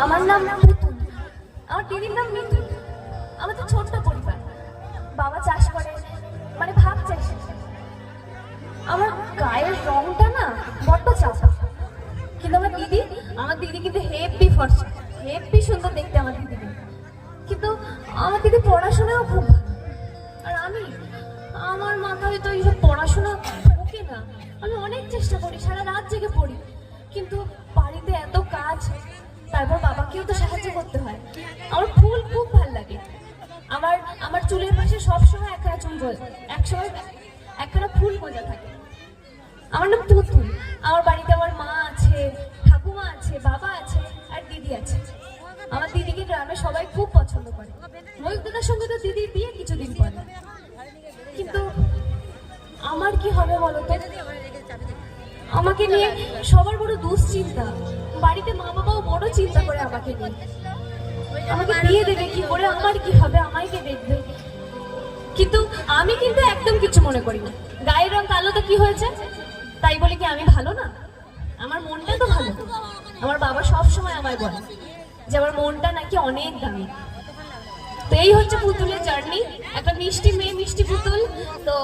আমার নাম পুতুল, আমার দিদির নাম মিতু। আমাদের ছোট্ট পরিবার, বাবা চাষ করে, মানে ভাগ চাষ। আমার গায়ের রংটা না বড্ড চাপা, কিন্তু আমার দিদি কিন্তু হেব্বি ফর্সা, হেব্বি সুন্দর দেখতে আমার দিদিকে। কিন্তু আমার দিদি পড়াশোনাও খুব ভালো, আর আমার মাথায় তো এইসব পড়াশোনা ওকে না। আমি অনেক চেষ্টা করি, সারা রাত জেগে পড়ি, কিন্তু বাড়িতে এত কাজ, তারপর বাবাকেও তো সাহায্য করতে হয়। আমার ফুল খুব ভালো লাগে। আমার চুলের পাশে সবসময় একখানা চুল গোল, একখানা ফুল গোজা থাকে। আমার নাম পুতুল। আমার বাড়িতে আমার মা আছে, ঠাকুমা আছে, বাবা আছে, আর দিদি আছে। আমার দিদিকে গ্রামে সবাই খুব পছন্দ করে। ময়ূকদাদার সঙ্গে তো দিদির বিয়ে কিছুদিন পরে। কিন্তু আমার কি হবে বলতো? আমাকে নিয়ে সবার বড় দুশ্চিন্তা। বাড়িতে মা বাবাও বড় চিন্তা করে আমাকে নিয়ে। আমাকে বিয়ে দেবে কি করে, আমার কি হবে, আমায় কে দেখবে? কিন্তু আমি কিন্তু একদম কিছু মনে করি না। গায়ের রং কালো তো কি হয়েছে, তাই বলে কি আমি ভালো না? আমার মনটা তো ভালো। আমার বাবা সব সময় আমায় বলে যে আমার মনটা নাকি অনেক দামি। তো এই হচ্ছে পুতুলের জার্নি, একটা মিষ্টি মেয়ে, মিষ্টি পুতুল। তো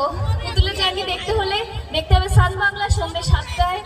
পুতুলের জার্নি দেখতে হলে দেখতে হবে সান বাংলা সন্ধ্যে 7টায়।